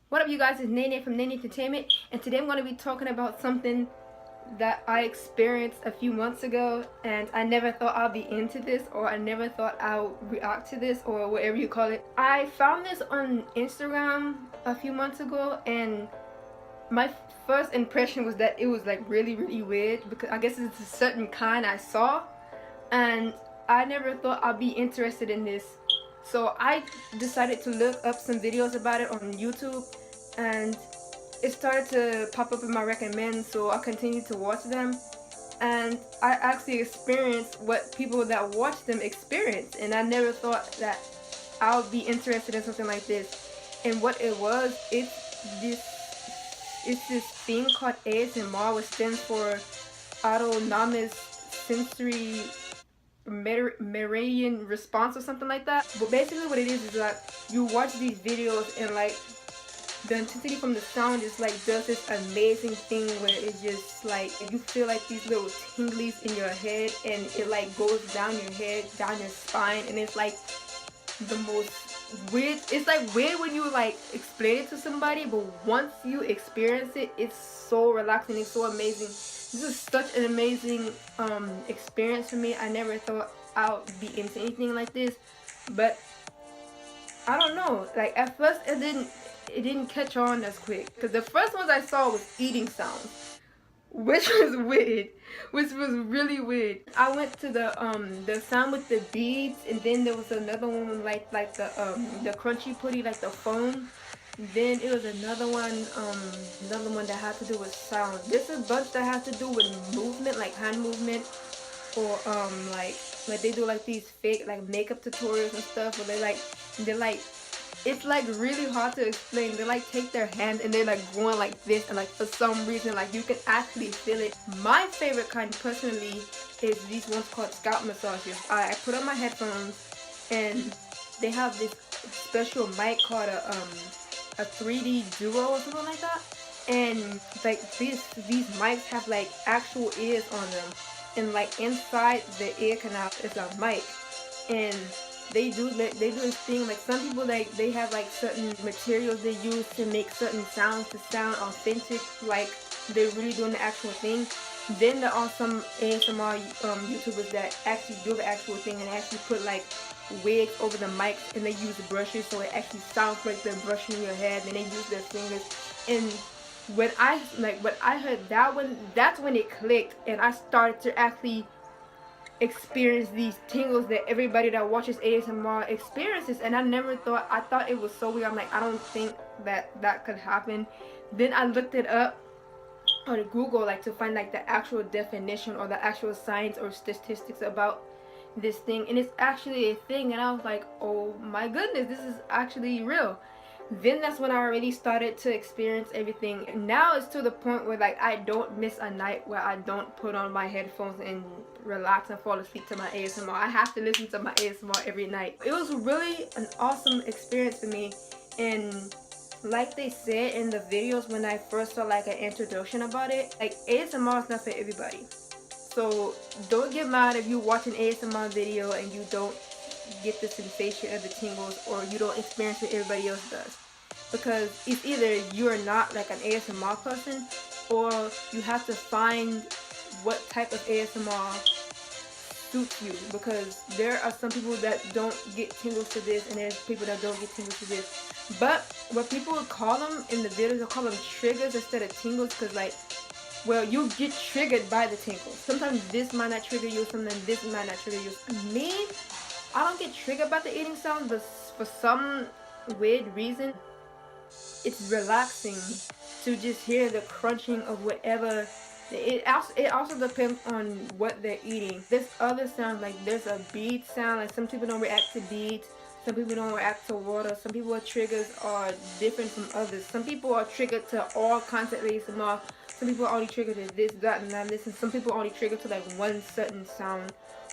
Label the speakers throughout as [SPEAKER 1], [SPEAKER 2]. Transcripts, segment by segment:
[SPEAKER 1] What up, you guys? It's NNE from NNE Entertainment, and today I'm going to be talking about something that I experienced a few months ago, and I never thought I'd be into this, or I never thought I would react to this, or whatever you call it. I found this on Instagram a few months ago, and my first impression was that it was like really weird, because I guess it's a certain kind I saw, and I never thought I'd be interested in this. So I decided to look up some videos about it on YouTube, and it started to pop up in my recommend, so I continued to watch them, and I actually experienced what people that watch them experience, and I never thought that I would be interested in something like this. And what it was, this it's this thing called ASMR, which stands for autonomous sensory meridian response or something like that. But basically what it is that you watch these videos, and like the intensity from the sound is like does this amazing thing where it's just like you feel like these little tinglies in your head, and it like goes down your head, down your spine, and it's like the most weird. It's like weird when you like explain it to somebody, but once you experience it, it's so relaxing, it's so amazing. This is such an amazing experience for me. I never thought I would be into anything like this, but I don't know, like at first it didn't catch on as quick, because the first ones I saw was eating sounds, which was weird, which was really weird. I went to the sound with the beads, and then there was another one like the crunchy putty, like the foam. Then it was another one that had to do with sound. There's a bunch that has to do with movement, like hand movement, or like they do like these fake like makeup tutorials and stuff where they're like it's like really hard to explain. They like take their hand and they're like going like this, and like for some reason like you can actually feel it. My favorite kind personally is these ones called scalp massages. I put on my headphones, and they have this special mic called a 3D duo or something like that, and like these mics have like actual ears on them, and like inside the ear canal is a mic, and they do this thing. Like some people, like they have like certain materials they use to make certain sounds to sound authentic, like they're really doing the actual thing. Then there are some ASMR YouTubers that actually do the actual thing and actually put like wigs over the mics, and they use brushes so it actually sounds like they're brushing your hair. Then they use their fingers. And when I heard that one, that's when it clicked, and I started to actually experience these tingles that everybody that watches ASMR experiences. And I thought it was so weird. I'm like, I don't think that could happen. Then I looked it up on Google, like to find like the actual definition or the actual science or statistics about this thing, and it's actually a thing. And I was like, oh my goodness, this is actually real. Then that's when I really started to experience everything. And now it's to the point where like I don't miss a night where I don't put on my headphones and relax and fall asleep to my ASMR. I have to listen to my ASMR every night. It was really an awesome experience for me. And like they said in the videos when I first saw like an introduction about it, like ASMR is not for everybody. So don't get mad if you watch an ASMR video and you don't get the sensation of the tingles, or you don't experience what everybody else does, because it's either you're not like an ASMR person, or you have to find what type of ASMR suits you, because there are some people that don't get tingles to this, and there's people that don't get tingles to this. But what people call them in the videos, they call them triggers instead of tingles, because like, well, you get triggered by the tingles. Sometimes this might not trigger you, sometimes this might not trigger you. Me, I don't get triggered by the eating sounds, but for some weird reason, it's relaxing to just hear the crunching of whatever. It also depends on what they're eating. There's other sounds, like there's a bead sound. Like some people don't react to beads, some people don't react to water. Some people's triggers are different from others. Some people are triggered to all kinds of ASMR. Some people are only triggered to this, that, and that. And some people are only triggered to like one certain sound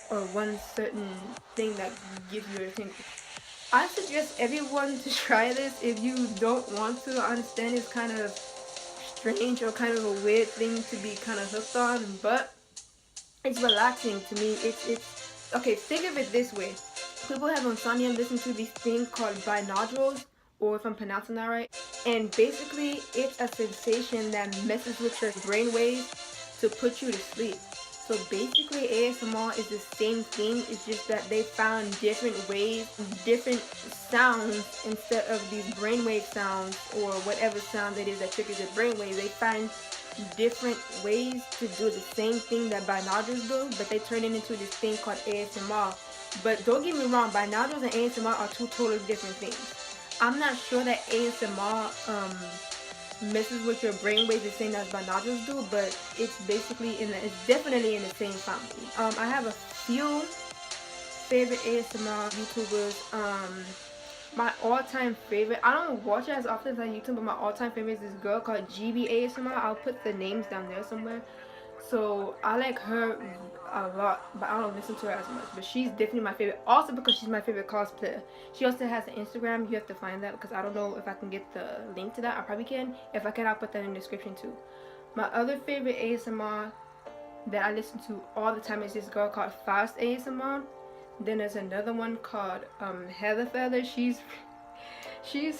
[SPEAKER 1] or one certain thing that gives you a tingle. I suggest everyone to try this. If you don't want to, I understand it's kind of strange or kind of a weird thing to be kind of hooked on, but it's relaxing to me. It's okay. Think of it this way: people have insomnia and listen to these things called binoculars, or if I'm pronouncing that right. And basically, it's a sensation that messes with your brain waves to put you to sleep. So basically, ASMR is the same thing. It's just that they found different ways, different sounds instead of these brainwave sounds or whatever sound it is that triggers your brainwave. They find different ways to do the same thing that binoculars do, but they turn it into this thing called ASMR. But don't get me wrong, binoculars and ASMR are two totally different things. I'm not sure that ASMR messes with your brainwaves the same as binoculars do, but it's basically it's definitely in the same family. I have a few favorite ASMR YouTubers. My all-time favorite, I don't watch it as often as on YouTube, but my all-time favorite is this girl called GB ASMR. I'll put the names down there somewhere. So I like her a lot, but I don't listen to her as much. But she's definitely my favorite, also because she's my favorite cosplayer. She also has an Instagram. You have to find that because I don't know if I can get the link to that. I probably can. If I can, I'll put that in the description too. My other favorite ASMR that I listen to all the time is this girl called Fast ASMR. Then there's another one called Heather Feather. She's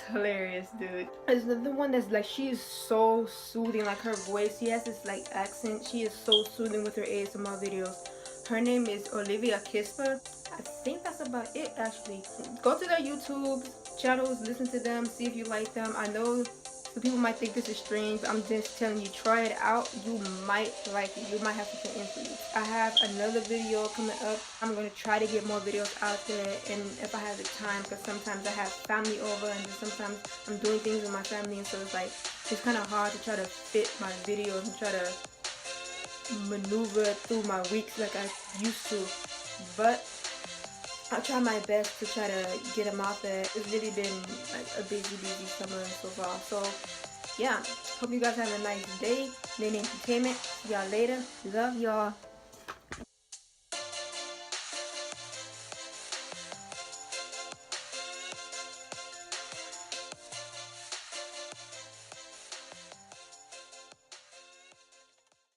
[SPEAKER 1] hilarious, dude. There's another one that's like, she is so soothing, like her voice, she has this like accent. She is so soothing with her ASMR videos. Her name is Olivia Kisper. I think that's about it actually. Go to their YouTube channels, listen to them, see if you like them. I know some people might think this is strange, but I'm just telling you, try it out. You might like it. You might have something in for you. I have another video coming up. I'm going to try to get more videos out there, and if I have the time, because sometimes I have family over, and then sometimes I'm doing things with my family, and so it's like, it's kind of hard to try to fit my videos and try to maneuver through my weeks like I used to. But I'll try my best to try to get them out there. It's really been like a busy summer so far. So yeah, hope you guys have a nice day. NNE Entertainment. See y'all later. Love y'all.